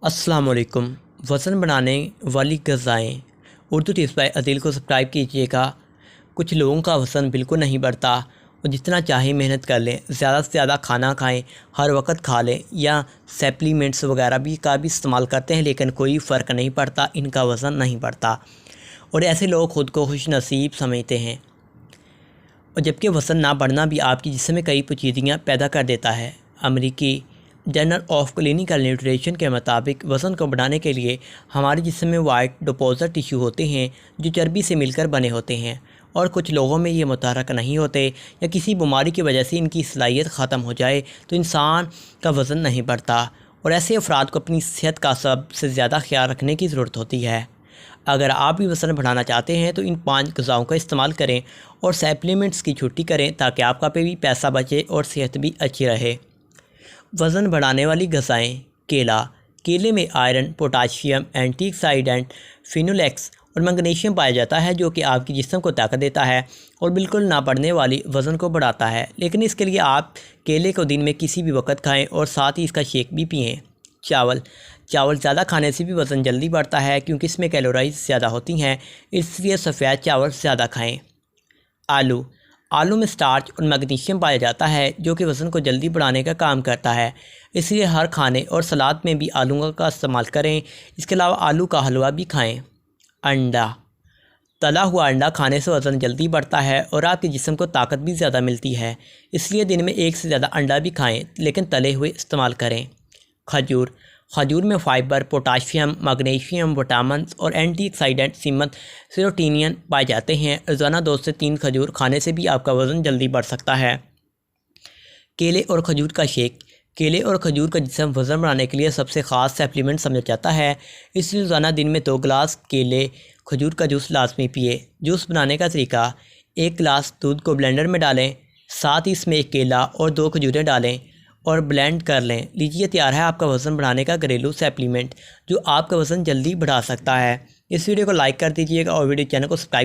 अस्सलाम वालेकुम। वज़न बढ़ाने वाली ग़िज़ाएँ उर्दू टिप्स बाय अदील को सब्सक्राइब कीजिएगा। कुछ लोगों का वज़न बिल्कुल नहीं बढ़ता और जितना चाहे मेहनत कर लें, ज़्यादा से ज़्यादा खाना खाएं, हर वक्त खा लें या सप्लीमेंट्स वगैरह भी इस्तेमाल करते हैं, लेकिन कोई फ़र्क नहीं पड़ता, इनका वज़न नहीं बढ़ता और ऐसे लोग ख़ुद को खुशनसीब समझते हैं। और जबकि वज़न ना बढ़ना भी आपके जिस्म में कई पेचीदगियाँ पैदा कर देता है। अमेरिकी जर्नल ऑफ क्लिनिकल न्यूट्रिशन के मुताबिक वज़न को बढ़ाने के लिए हमारे जिस्म में वाइट डिपॉजिट टिश्यू होते हैं जो चर्बी से मिलकर बने होते हैं और कुछ लोगों में ये मुतहरक नहीं होते या किसी बीमारी की वजह से इनकी सलाहियत ख़त्म हो जाए तो इंसान का वज़न नहीं बढ़ता और ऐसे अफराद को अपनी सेहत का सबसे ज़्यादा ख्याल रखने की ज़रूरत होती है। अगर आप भी वज़न बढ़ाना चाहते हैं तो इन 5 ग़िज़ाओं का इस्तेमाल करें और सप्लीमेंट्स की छुट्टी करें ताकि आपका पे भी पैसा बचे और सेहत भी अच्छी रहे। वज़न बढ़ाने वाली ग़िज़ाएँ। केला। केले में आयरन, पोटाशियम, एंटीऑक्सीडेंट, फिनोलेक्स और मैग्नीशियम पाया जाता है जो कि आपके जिस्म को ताकत देता है और बिल्कुल ना बढ़ने वाली वज़न को बढ़ाता है। लेकिन इसके लिए आप केले को दिन में किसी भी वक्त खाएं और साथ ही इसका शेक भी पिएँ। चावल। चावल ज़्यादा खाने से भी वज़न जल्दी बढ़ता है क्योंकि इसमें कैलोरीज़ ज़्यादा होती हैं, इसलिए सफ़ेद चावल ज़्यादा खाएँ। आलू। आलू में स्टार्च और मैग्नीशियम पाया जाता है जो कि वज़न को जल्दी बढ़ाने का काम करता है, इसलिए हर खाने और सलाद में भी आलू का इस्तेमाल करें। इसके अलावा आलू का हलवा भी खाएं। अंडा। तला हुआ अंडा खाने से वज़न जल्दी बढ़ता है और आपके जिस्म को ताकत भी ज़्यादा मिलती है, इसलिए दिन में 1 से ज़्यादा अंडा भी खाएं, लेकिन तले हुए इस्तेमाल करें। खजूर। खजूर में फ़ाइबर, पोटाशियम, मैग्नीशियम, विटामिन और एंटीऑक्सीडेंट सीमत सेरोटोनिन पाए जाते हैं। रोज़ाना 2 से 3 खजूर खाने से भी आपका वज़न जल्दी बढ़ सकता है। केले और खजूर का शेक। केले और खजूर का जिस्म वज़न बढ़ाने के लिए सबसे ख़ास सप्लीमेंट समझा जाता है, इसलिए रोज़ाना दिन में 2 गिलास केले खजूर का जूस लाजमी पिए। जूस बनाने का तरीका। 1 गिलास दूध को ब्लेंडर में डालें, साथ ही इसमें 1 केला और 2 खजूरें डालें और ब्लेंड कर लें। लीजिए, तैयार है आपका वज़न बढ़ाने का घरेलू सप्लीमेंट जो आपका वज़न जल्दी बढ़ा सकता है। इस वीडियो को लाइक कर दीजिएगा और वीडियो चैनल को सब्सक्राइब